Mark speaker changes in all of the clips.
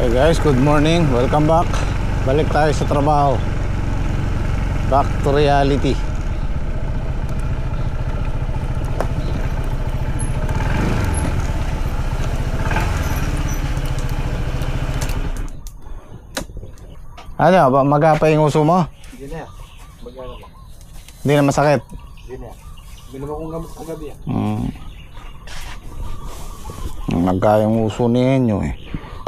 Speaker 1: Hi guys, good morning. Welcome back. Balik tayo sa trabaho. Back to reality. Ano ba, magapay yung uso mo?
Speaker 2: Hindi na. Magana lang.
Speaker 1: Hindi na masakit?
Speaker 2: Hindi na. Binom akong gamot kagabi ah.
Speaker 1: Nagkayang uso ninyo eh.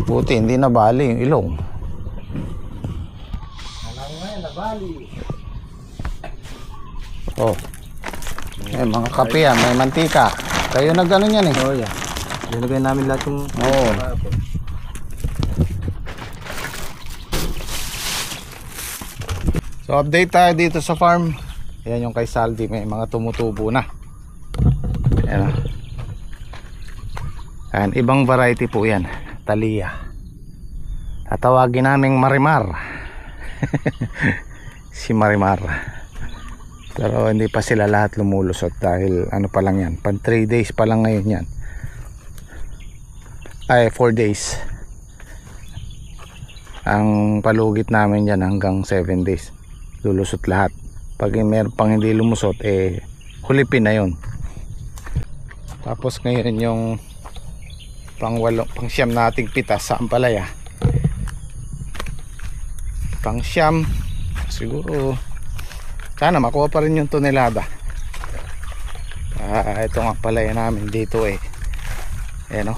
Speaker 1: Buti hindi nabali yung ilong.
Speaker 2: Alam nga yan, nabali.
Speaker 1: Oh. Eh, mga kape yan, may mantika. Kayo nag-ano yan eh.
Speaker 2: Oo yan. Nilagay namin lahat yung...
Speaker 1: Oo. So update tayo dito sa farm. Ayan yung kay Saldi, may mga tumutubo na. Ayan. Ayan, ibang variety po yan. Thalia. Tatawagin naming Marimar. Si Marimar. Pero hindi pa sila lahat lumulusot dahil ano pa lang yan, pan 3 days pa lang ngayon yan. Ay 4 days. Ang palugit namin yan hanggang 7 days lulusot lahat. Pag meron pang hindi lumusot eh hulipin na yun. Tapos ngayon yung pang siyam nating pitas sa ampalaya. Pang siyam siguro sana makuha pa rin yung tonelada. Ito nga palaya namin dito eh. Ayan o.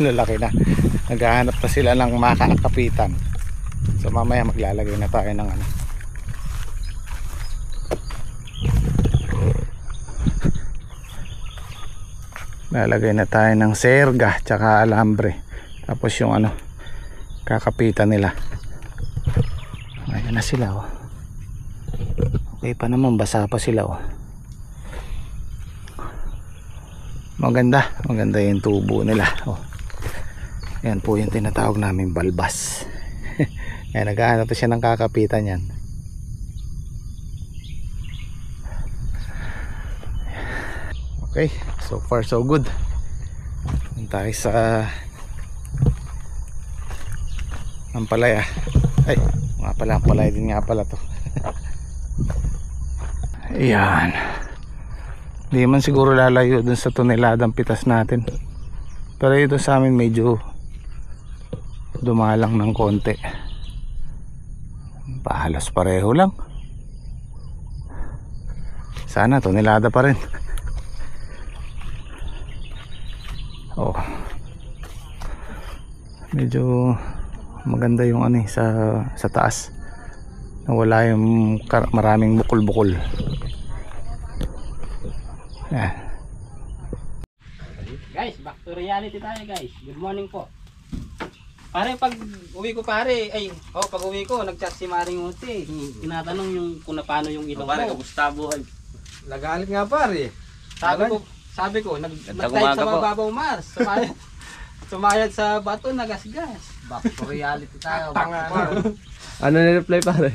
Speaker 1: Lalaki na. Naghahanap na sila ng makakapitan. So mamaya maglalagay na tayo ng ano. Lalagay na tayo ng serga tsaka alambre. Tapos yung ano kakapitan nila. Ayan na sila oh. Okay pa naman, basa pa sila oh. Maganda yung tubo nila oh. Yan po yung tinatawag namin balbas. Ayan, naghahanap siya ng kakapitan yan. Okay, so far so good. Tayo sa ampalaya. Ay, nga pala, ampalaya din nga pala to. Ayan. Hindi man siguro lalayo dun sa toneladang pitas natin. Pero ito sa amin medyo dumalang ng konti. Halos pareho lang. Sana tonelada pa rin. Oh. Medyo maganda yung ano sa taas. Nawala yung maraming bukol-bukol. Yan.
Speaker 3: Guys, back to reality tayo guys. Good morning po. Pare, pag uwi ko pare, pag uwi ko, nag-chat si Maring Uti. Tinatanong yung kung paano yung ilong mo. Pare, kamusta buhay?
Speaker 2: Nagalit nga pare.
Speaker 3: Sabi ko, nag-type sa mababaw Mars. Sumayad sa bato, nagasgas.
Speaker 2: Back to reality tayo.
Speaker 3: Tanga.
Speaker 2: Ano na-reply pare?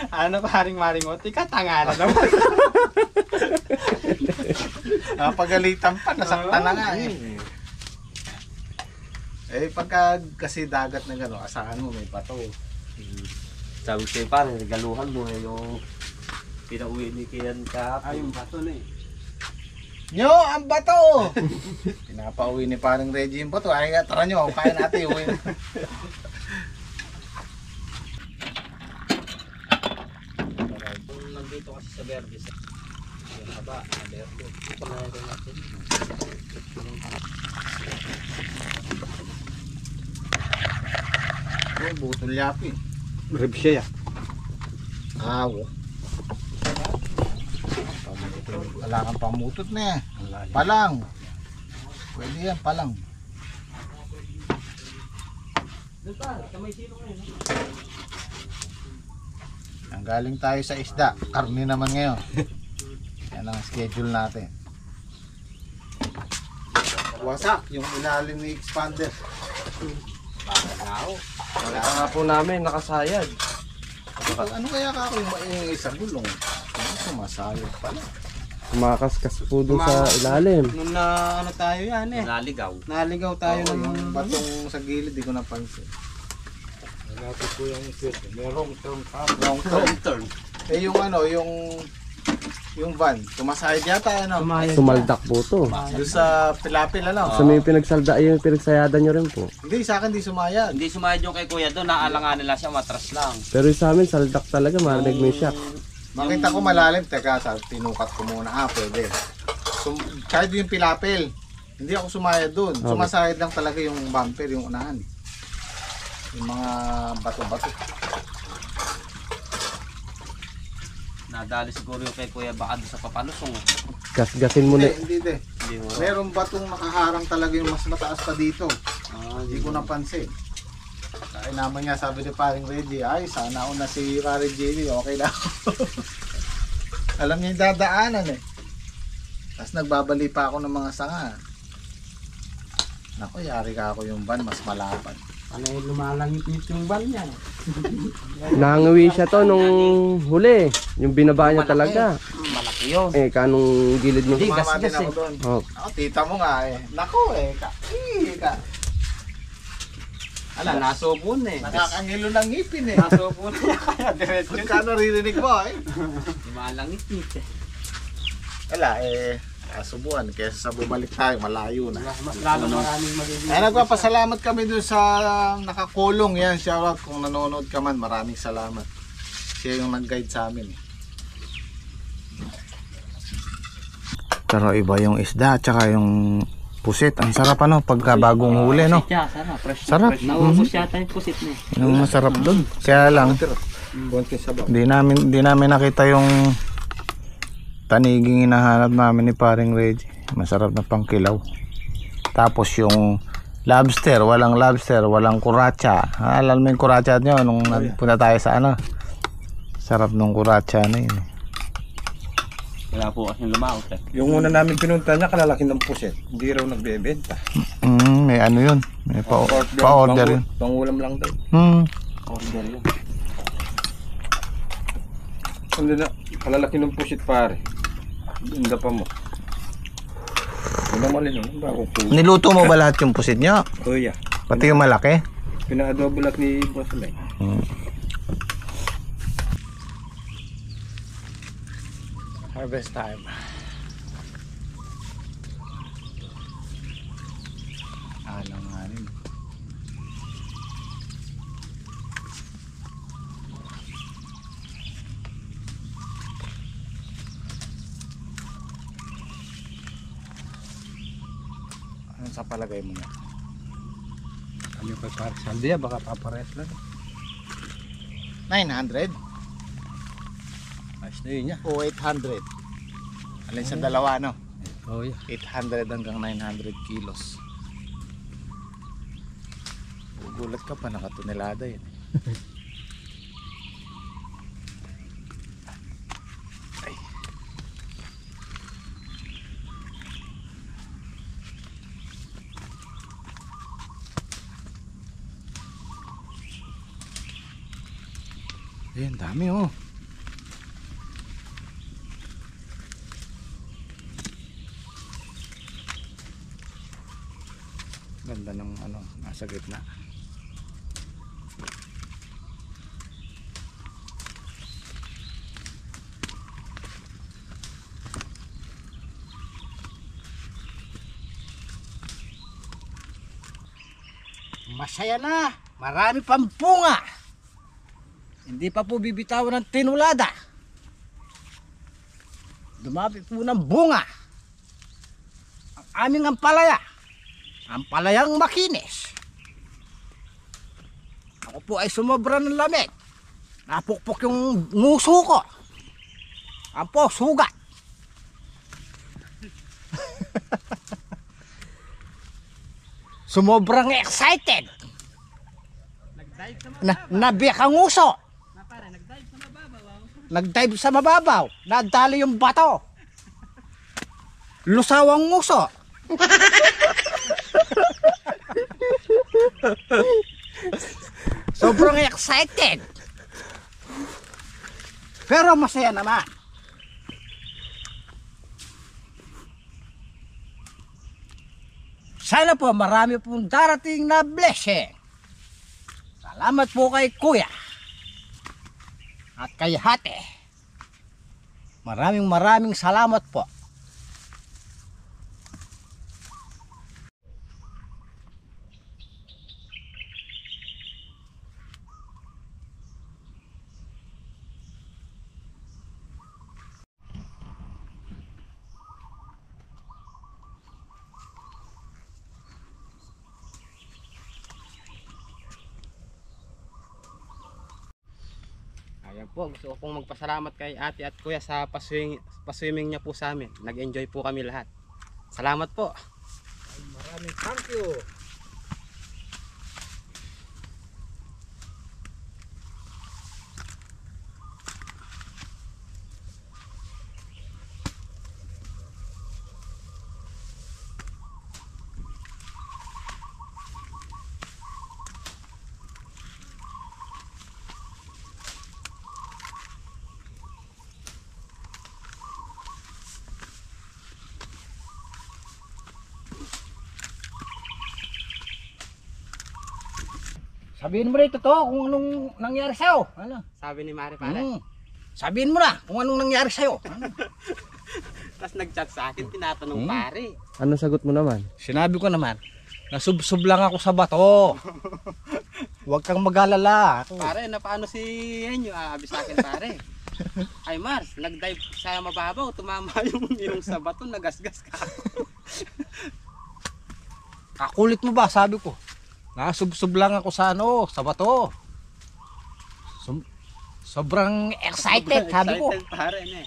Speaker 3: Ano paring Maring Uti? Katanga na naman.
Speaker 1: Napagalitan pa, nasaktan na nga eh. Eh pagka kasi dagat na gano'n, asahan mo may bato.
Speaker 4: Sabi ko pare, regaluhan mo yung pinauwi ni Kian kahapon.
Speaker 3: Yung bato na eh.
Speaker 1: Nyo, ang bato! Pinapauwi ni parang Reggie yung bato. Ay, tara nyo, kaya natin uwi.
Speaker 3: Nandito kasi sa Verde sa yung haba, na Verde. Ito na rin natin.
Speaker 1: Oh, butol yapi.
Speaker 2: Rib siya.
Speaker 1: Awo. Wala kang pamutot na eh. Palang. Pwede yan, palang.
Speaker 3: Doon pa, kamay sino ngayon.
Speaker 1: Nanggaling tayo sa isda. Karne naman ngayon. Yan ang schedule natin. Wasak yung ilalim ni expander.
Speaker 4: Wala nga po namin, nakasayad.
Speaker 1: Ano kaya ka ako yung isang gulong? Ano sumasayod pala?
Speaker 2: Kumakaskas po dun sa ilalim.
Speaker 1: Nung na ano tayo yan eh.
Speaker 4: Naligaw.
Speaker 1: Naligaw tayo ng
Speaker 2: yung
Speaker 1: batong sa gilid, di ko napansin.
Speaker 2: Natin po yung switch. May wrong turn pa.
Speaker 1: Long term. Eh yung ano, yung van, tumasahid yata ano.
Speaker 2: Sumaldak po to.
Speaker 1: Doon sa Pilapil ano.
Speaker 2: Sa may yung pinagsayadan nyo rin po.
Speaker 1: Hindi, sa akin di sumayad.
Speaker 4: Hindi sumayad yung kay kuya doon, naalanganin lang siya, matras lang.
Speaker 2: Pero yung sa amin, saldak talaga, marinig may shock.
Speaker 1: Makita ko malalim, teka, tinukat ko muna. Pwede. Kahit yung Pilapil, hindi ako sumayad doon.
Speaker 2: Okay.
Speaker 1: Sumasahid lang talaga yung bumper, yung unahan. Yung mga bato-bato.
Speaker 4: Nadali siguro yung kay kuya baka doon sa papalusong.
Speaker 2: Gasgasin mo na.
Speaker 1: Hindi.
Speaker 4: Hindi mo.
Speaker 1: Meron batong nakaharang talaga yung mas mataas pa dito. Hindi ko napansin. Ay naman nga sabi ni paring Reggie, ay sana una si paring Jimmy, okay na ako. Alam niya yung dadaanan eh. Tapos nagbabali pa ako ng mga sanga. Naku, yari ka ako yung van, mas malapan.
Speaker 3: Ano yung lumalangit-ngit yung van niya?
Speaker 2: Nangawi siya to nung huli. Yung binaba niya talaga.
Speaker 3: Malaki yun.
Speaker 2: Eh, kanong gilid ng...
Speaker 1: Tumama din ako doon.
Speaker 2: Oh.
Speaker 1: Ako, tita mo nga eh. Naku eh, ka.
Speaker 3: Ala, nasubon eh.
Speaker 1: Nakakangilo ng ngipin eh.
Speaker 3: Nasubon eh. Kaya diretso.
Speaker 1: Magkano ririnig mo eh?
Speaker 3: Lumalangit-ngit eh.
Speaker 1: Wala eh, kasubuan. Kesa sa bumalik tayo, malayo na.
Speaker 3: Mas lalo maraming magiging.
Speaker 1: Ay, nagpapasalamat kami doon sa nakakulong yan. Shoutout kung nanonood ka man. Maraming salamat. Siya yung nag-guide sa amin. Pero iba yung isda at saka yung pusit. Ang sarap ano pagka bagong huli no.
Speaker 3: Pusit siya, sarap. Fresh na
Speaker 1: Sarap.
Speaker 3: fresh. Naubos yata yung pusit na eh.
Speaker 1: Yung masarap doon. Kaya lang di namin nakita yung taniging hinahanap namin ni paring Reggie. Masarap na pangkilaw. Tapos yung lobster, walang kuratsa. Alam mo yung kuratsa nyo nung nagpunta tayo sa ano. Sarap nung kuratsa na yun.
Speaker 4: Wala po kasi lumaot eh.
Speaker 2: Yung una namin pinunta niya, kalalaki ng puset. Hindi raw nagbebenta.
Speaker 1: May ano yun. May pa-order yun.
Speaker 2: Pangulam lang daw.
Speaker 4: Order yun.
Speaker 2: Ano na, kalalaki ng puset pare. Ganda pa mo. Ano naman yun, bago po.
Speaker 1: Niluto mo ba lahat yung pusit nyo?
Speaker 2: Oh yeah.
Speaker 1: Pati yung malaki?
Speaker 2: Pina-adobo lahat ni Boss Lay.
Speaker 1: Harvest time. Alanganin. Ano sa palagay mo na?
Speaker 2: Kami pa para sa aldeya, baka papares lang.
Speaker 1: 900
Speaker 2: Ayos na yun niya.
Speaker 1: o 800? Alin sa dalawa no?
Speaker 2: Oh yeah.
Speaker 1: 800 hanggang 900 kilos. Gulat ka pa, nakatonelada yun. Ay. Ayun, dami oh. Ganda ng ano, nasa gitna.
Speaker 3: Masaya na. Marami pang bunga. Hindi pa po bibitawan ng tinulada. Dumami po ng bunga. Ang aming ampalaya. Ang palayang makinis. Ako po ay sumobra ng lamig. Napukpok yung nguso ko. Ang po, sugat. Sumobrang excited. Nabiyak ang uso. Nagdive sa mababaw. Nadali yung bato. Lusaw ang uso. Sobrang excited. Pero masaya naman.
Speaker 5: sana po marami pong darating na blessing. Salamat po kay Kuya at kay Hate. Maraming salamat po.
Speaker 3: Ayan po, gusto ko pong magpasalamat kay ate at kuya sa paswimming niya po sa amin. Nag-enjoy po kami lahat. Salamat po.
Speaker 5: Maraming thank you. Sabihin mo na ito kung anong nangyari sa'yo. Ano?
Speaker 3: Sabi ni Mari pare.
Speaker 5: Sabihin mo na kung anong nangyari sa'yo. Ano?
Speaker 3: Tapos nag-chat sa akin, tinatanong pare.
Speaker 4: Ano sagot mo naman?
Speaker 5: Sinabi ko naman, nasubsob lang ako sa bato. Huwag kang mag-alala.
Speaker 3: Pare, napaano si Henyo? Abi sa akin pare. Ay Mars, nag-dive sa mababaw, tumama yung sa bato, nagasgas ka.
Speaker 5: Kakulit mo ba? Sabi ko. Nasubsob lang ako sa sa bato. Sobrang excited, sabi ko.
Speaker 3: Excited pare, ne.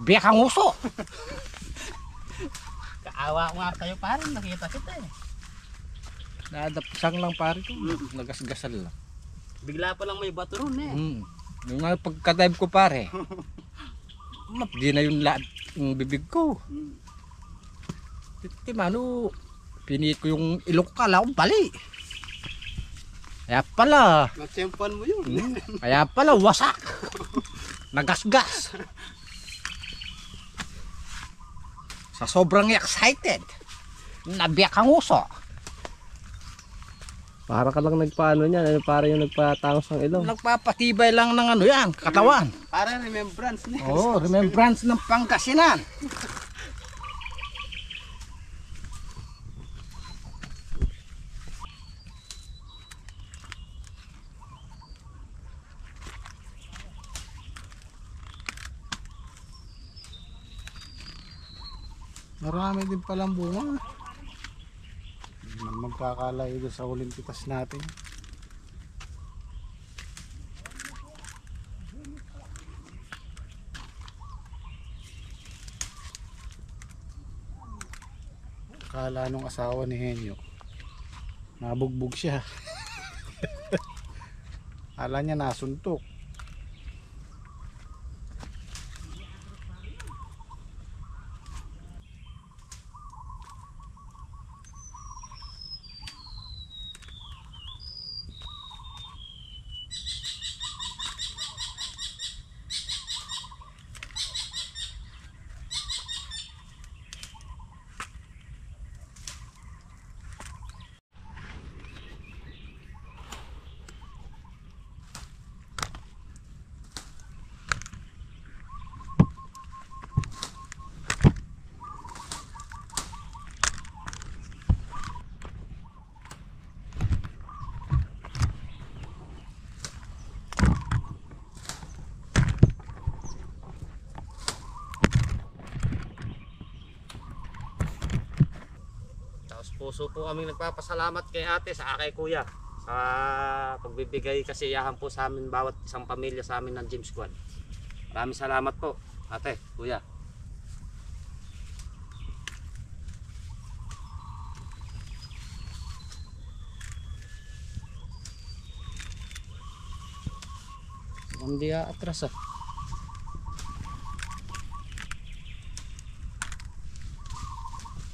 Speaker 5: Biyak ang uso.
Speaker 3: Kaawa ko nga sa'yo pare, nakita kita eh.
Speaker 5: Nadapsang lang pare ko. Nagasgasan lang.
Speaker 3: Bigla pa lang may bato ron eh.
Speaker 5: Yung nga pagka-dive ko pare. Di na yung bibig ko. Mano, pinit ko yung ilok ko, kala ko bali. Kaya pala,
Speaker 3: Natsempuan mo yun.
Speaker 5: kaya pala wasak. Nagasgas. Sa sobrang excited, nabiyak ang uso.
Speaker 4: Para ka lang nagpaano niyan, para yung nagpatangos ng ilong.
Speaker 5: Nagpapatibay lang ng ano yan, katawan.
Speaker 3: Para remembrance ne.
Speaker 5: Oh, remembrance ng Pangasinan.
Speaker 1: Marami din palang bunga. Magkakalayo doon sa huling pitas natin. Akala nung asawa ni Henyo, nabugbog siya. Akala niya nasuntok.
Speaker 3: Puso po aming nagpapasalamat kay ate sa kay kuya sa pagbibigay kasiyahan po sa amin bawat isang pamilya sa amin ng Gym Squad. Maraming salamat po ate, kuya. Hindi atras ah.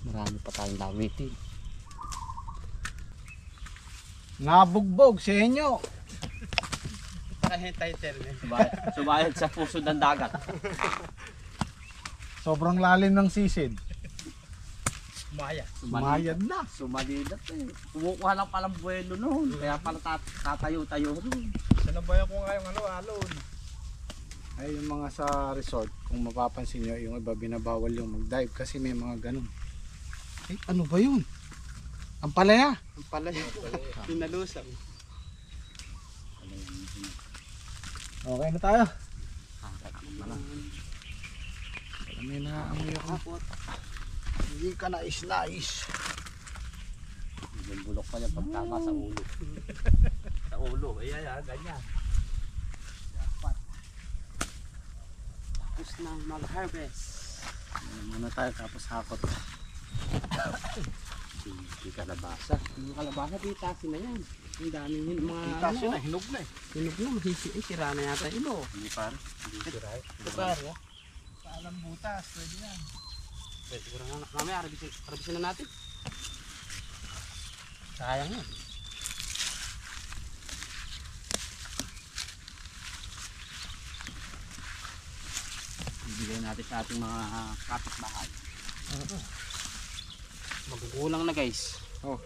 Speaker 3: Marami pa tayong lawitin.
Speaker 1: Nabugbog si Henyo.
Speaker 3: Subayad sa puso ng dagat.
Speaker 1: Sobrang lalim ng sisid.
Speaker 5: Sumayad na.
Speaker 4: Sumalidat eh. Kumukuha lang palang buwelo noon. Kaya pala tatayo-tayo noon.
Speaker 1: Sinabayan ko nga yung alon. Ay, yung mga sa resort, kung mapapansin nyo, yung iba binabawal yung mag-dive kasi may mga ganun. Eh, ano ba yun? Ang palaya.
Speaker 3: Pinalusang.
Speaker 1: Okay na tayo. May naamoy ako. Hindi ka nais-nais.
Speaker 4: Yung bulok pa niya pagtama sa ulo. Sa ulo. Ayan, ganyan.
Speaker 3: Tapos na mag-harvest.
Speaker 1: Muna tayo tapos hakot.
Speaker 4: Hindi kalabasa.
Speaker 3: Yung kalabasa, pitasin na yan. Ang daming mga
Speaker 1: Pitas yun, hinog na eh.
Speaker 3: Hinog na, sira na yata ilo.
Speaker 4: Hindi pare. Hindi sira eh.
Speaker 1: Paalam butas, pwede yan.
Speaker 3: Pwede siguro na, mamaya harvestin na natin. Sayang yan. Bibigay natin sa ating mga kapitbahay. Magugulang na guys.
Speaker 1: Oh.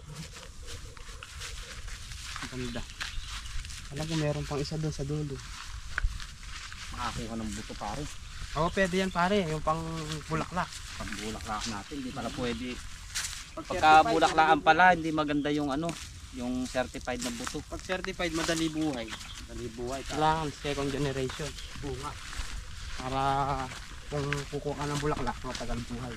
Speaker 3: Ang ganda. Alam ko meron pang isa doon sa dulo.
Speaker 4: Makakuha ng buto pare.
Speaker 3: Oo, pwede yan pare. Yung pang bulaklak.
Speaker 4: Pag bulaklak natin, hindi pala pwede. Pagka bulaklakan pala, hindi maganda yung ano, yung certified na buto.
Speaker 3: Pag certified, madali buhay.
Speaker 4: Dali buhay ka.
Speaker 3: Kailangan second generation. Bunga. Para kung kukuha ka ng bulaklak, matagal buhay.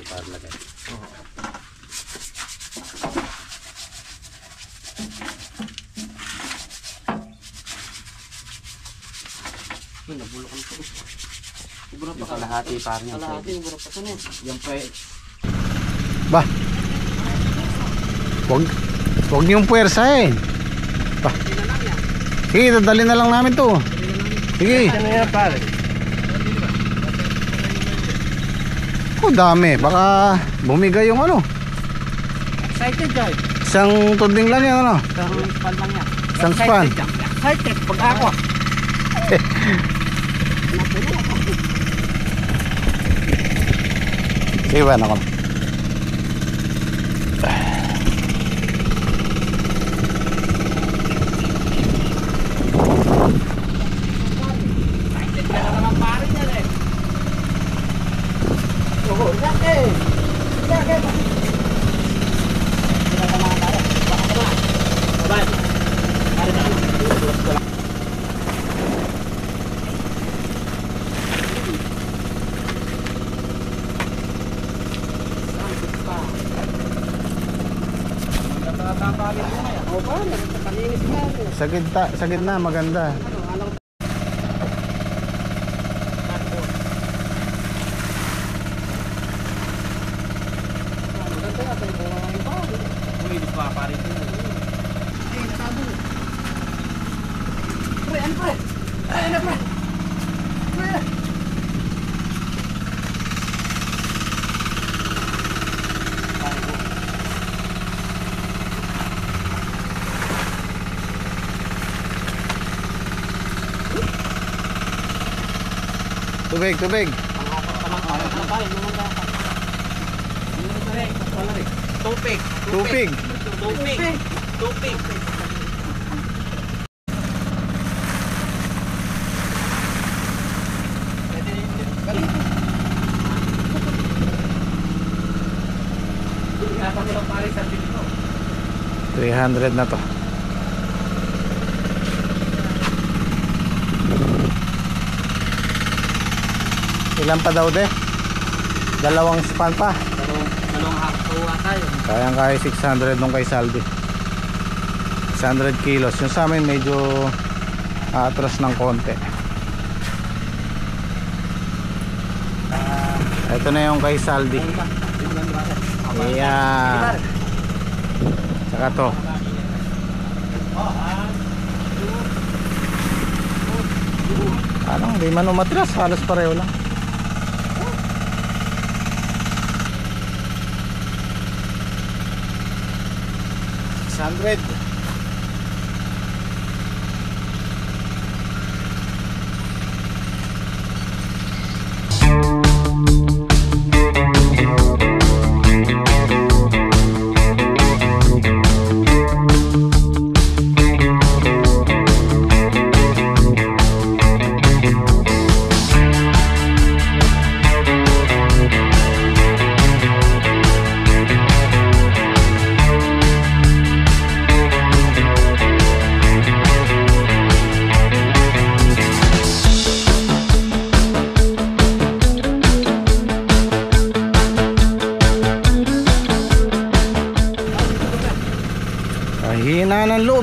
Speaker 4: Para lagay.
Speaker 3: Yun, nabulok ang ito. Ubra
Speaker 4: Yung kalahati parang yan.
Speaker 3: Kalahati, ubra pa ito.
Speaker 4: Yung pre.
Speaker 1: Ba? Wag niyong puwersa eh. Ba? Sige, dadali na lang namin to. Sige.
Speaker 3: Ano yan pare?
Speaker 1: Oh, dami. Baka bumigay yung ano.
Speaker 3: Excited guys.
Speaker 1: Isang tuding lang yan ano.
Speaker 3: Isang span lang yan.
Speaker 1: Isang span.
Speaker 3: Excited pag ako.
Speaker 1: Iwan ako. Sa gitna maganda. Tubig.
Speaker 3: Tupig.
Speaker 1: $300 na to. Ilan pa daw de? Dalawang span pa.
Speaker 3: Dalawang hakawa tayo.
Speaker 1: Kaya 600 nung kay Saldi. 600 kilos. Yung sa amin medyo atras ng konti. Ito na yung kay Saldi. Ayan. Saka to. Anong di man umatras, halos pareho lang. $600.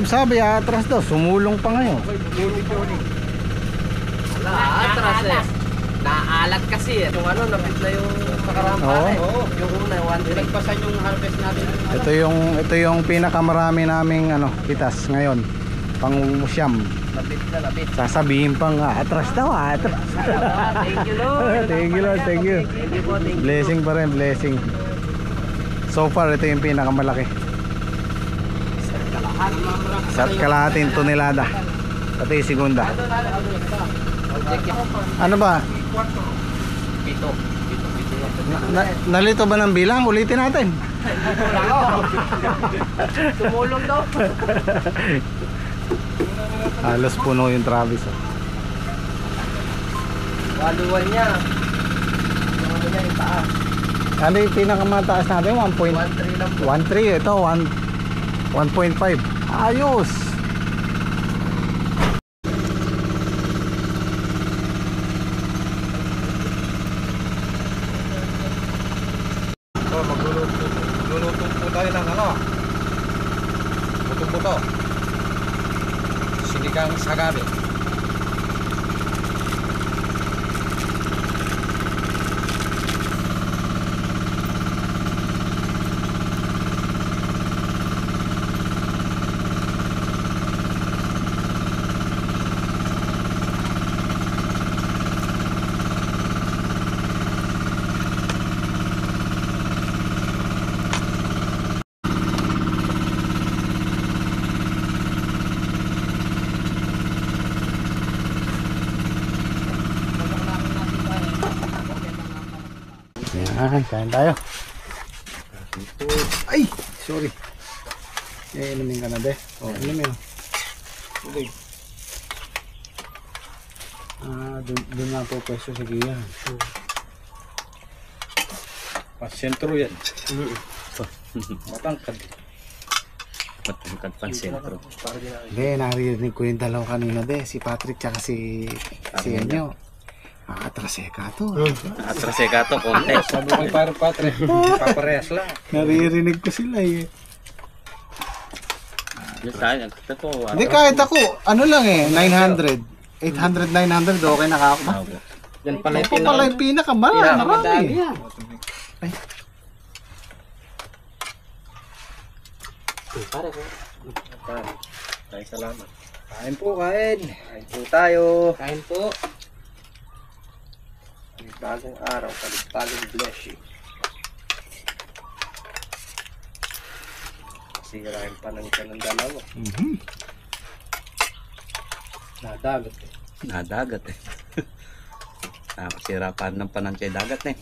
Speaker 1: sabi, atras daw. Sumulong pa ngayon.
Speaker 5: Atras eh. Naalat kasi eh. Yung ano, napit na yung pakarampa
Speaker 1: Oo.
Speaker 5: eh. Yung una, 1
Speaker 3: Nagpasan yung harvest natin.
Speaker 1: Ito yung pinakamarami naming pitas ngayon. Pang-siyam.
Speaker 5: Lapit na lapit.
Speaker 1: Sasabihin pang atras daw, atras.
Speaker 5: Thank you, Lord.
Speaker 1: Thank you Lord, thank you.
Speaker 5: Thank you po, thank you.
Speaker 1: Blessing pa rin, blessing. So far, ito yung pinakamalaki. Sa kalahating tonelada. Ito yung segunda. Ano ba?
Speaker 3: Pito.
Speaker 1: Nalito ba ng bilang? Ulitin natin.
Speaker 5: Tumulong daw.
Speaker 1: Halos puno yung Travis.
Speaker 5: Waluwan niya. Yung ano niya, yung taas.
Speaker 1: Ano yung pinakamataas natin?
Speaker 5: 1.3 lang po.
Speaker 1: 1.3. Ito, 1.5. Ayos!
Speaker 2: So, magluluto po tayo ng buto-buto. Sinigang sagabi.
Speaker 1: Yan, kain tayo. Ay! Sorry. Inumin ka na, be. Inumin. Okay. Doon nga po pwesto sa giyan.
Speaker 2: Pasentro yan. Matangkad.
Speaker 4: Matangkad pang sentro.
Speaker 1: Hindi, naririnig ko yung dalawa kanina, be. Si Patrick tsaka si Enyo. Atraseka to.
Speaker 4: Atraseka to, konti.
Speaker 2: Sabi ko parang patre. Paparehas lang.
Speaker 1: Naririnig ko sila eh. Hindi, kahit ako, ano lang eh, 900. 800, 900, okay na ako.
Speaker 3: Yan pala
Speaker 1: Ito pala yung marami. Ay.
Speaker 2: Ay, salamat. Kain po, kain. Kain po tayo.
Speaker 3: Kain po.
Speaker 2: Bagong araw, bagong blessing. Sirain pa ng siya ng dalawa. Nadagat eh.
Speaker 4: Nadagat eh. Nakasirapan ng panansay dagat eh.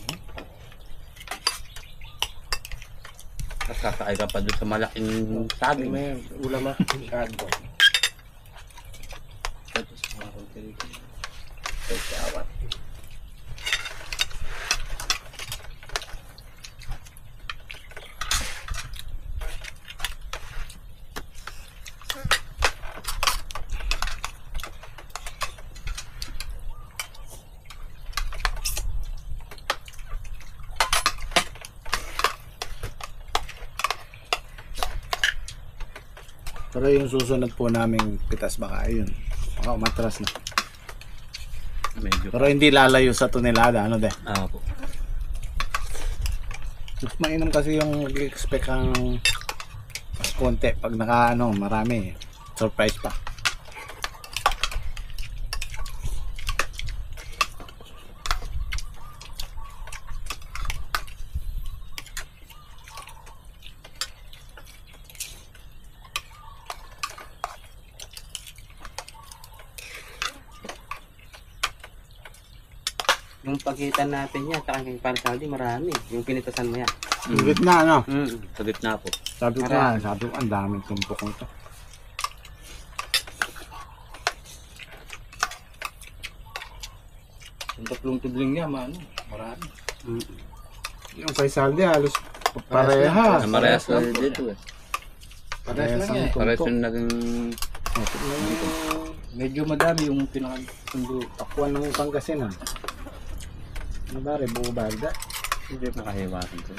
Speaker 4: At kakain ka pa doon sa malaking saging.
Speaker 2: May ulam ah. Kado. Awat.
Speaker 1: Pero yung susunod po naming pitas baka yun. Baka umatras na.
Speaker 4: Medyo.
Speaker 1: Pero hindi lalayo sa tonelada, ano de?
Speaker 4: Po.
Speaker 1: Mas mainam kasi yung mag-expect ang mas konti. Pag marami. Surprise pa.
Speaker 3: Yung pagitan natin yan, tsaka yung panisaldi, marami. Yung pinitasan mo yan.
Speaker 1: Yung gitna, ano?
Speaker 4: Sa gitna po.
Speaker 1: Sabi ko, ang daming tumpok nito.
Speaker 2: Yung tatlong tudling niya, marami.
Speaker 1: Yung kay Saldi, halos parehas.
Speaker 4: Parehas na dito eh.
Speaker 1: Parehas
Speaker 2: lang
Speaker 1: ang
Speaker 2: yan.
Speaker 4: Parehas
Speaker 1: tumpok.
Speaker 4: yung naging
Speaker 2: Medyo madami yung pinakasundo.
Speaker 1: Takwan ng Pangasinan. Ano ba rin, buo bagda?
Speaker 4: hindi nakahiwasan ko.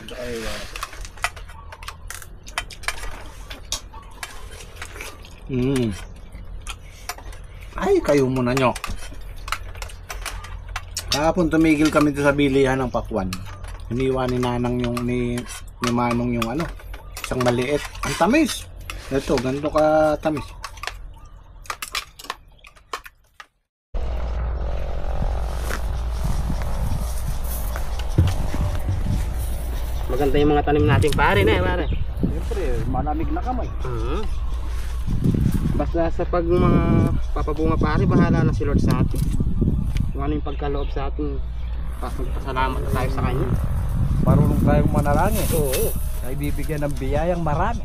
Speaker 1: Ay, kayo muna nyo. Kahapon tumigil kami sa bilihan ng pakwan. Iniwan ni Nanang yung ni Manong yung ano, isang maliit. Ang tamis. Ito, ganito ka tamis.
Speaker 3: Maganda yung mga tanim natin pare na pare.
Speaker 5: Siyempre, malamig na kamay.
Speaker 3: Basta sa pag mga papabunga pare, bahala na si Lord sa atin. Kung ano yung pagkaloob sa atin, pasalamat na tayo sa kanya.
Speaker 5: Marunong tayong manalangin.
Speaker 3: Oo.
Speaker 5: Ay bibigyan ng biyayang marami.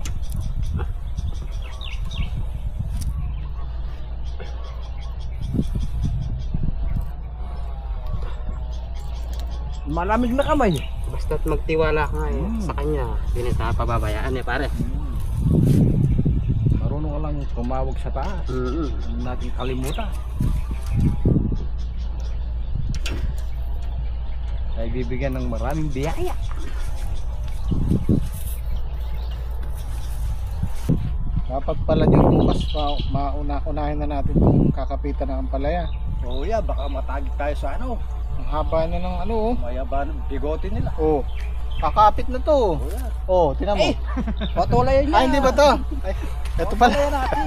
Speaker 5: Malamig na kamay.
Speaker 3: Basta't magtiwala ka sa kanya, hindi na pababayaan pare.
Speaker 5: Marunong ka lang tumawag sa taas. Hindi natin kalimutan. Ay bibigyan ng maraming biyaya.
Speaker 1: Dapat pala yung bukas unahin na natin itong kakapitan ng ampalaya.
Speaker 5: Oo ya, baka matagit tayo sa ano.
Speaker 1: Ang haba na ng ano oh.
Speaker 5: Mayaba ng bigote nila.
Speaker 1: Oh. Kakapit na to.
Speaker 5: Oo ya.
Speaker 1: Oh, tinan mo.
Speaker 5: Patulayan niya.
Speaker 1: Ay, hindi ba to? Ay, ito pala.
Speaker 5: Patulayan natin.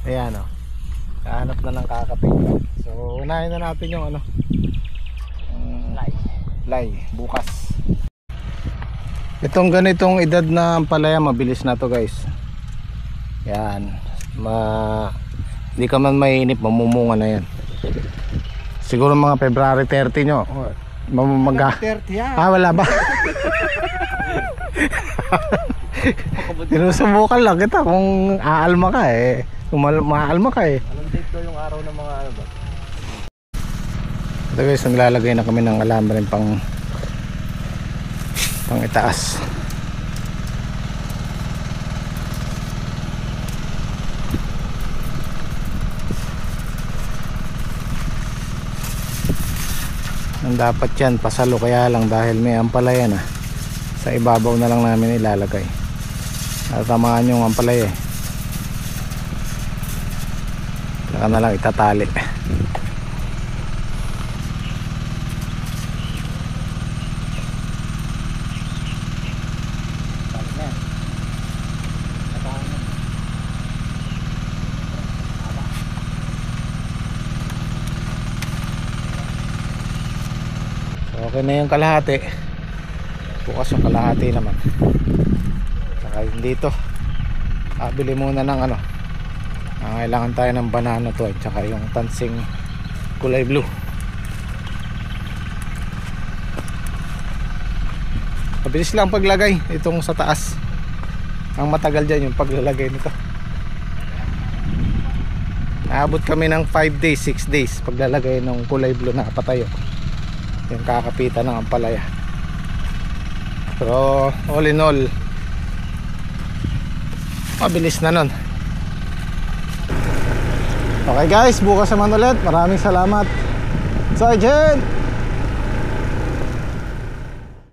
Speaker 1: Ayan oh. Kahanap na ng kakapitan. So, unahin na natin yung ano. Lay, bukas. Itong ganitong edad na ampalaya, mabilis na to guys. Yan. Hindi ka man mainip, mamumunga na yan. Siguro mga February 30 nyo.
Speaker 5: 30 yan.
Speaker 1: Wala ba? Sinusubukan lang kita kung aalma ka eh. Kung maalma ka eh.
Speaker 5: Anong date ko yung araw ng mga ano ba?
Speaker 1: Ito guys, naglalagay na kami ng alambre pang itaas. Ang dapat yan pasalo, kaya lang dahil may ampalaya na, sa ibabaw na lang namin ilalagay. Tatamaan yung ampalaya eh. Saka na lang itatali. Okay na yung kalahati. Bukas yung kalahati naman. Saka yung dito, bili muna ng ano, kailangan tayo ng banana to at saka yung tansing kulay blue. Mabilis lang paglagay itong sa taas. Ang matagal dyan yung paglalagay nito. Naabot kami ng 5 days, 6 days paglalagay ng kulay blue na patayo, yung kakapitan ng ampalaya. Pero all in all, mabilis na nun. Okay guys, bukas naman ulit. Maraming salamat Sergeant.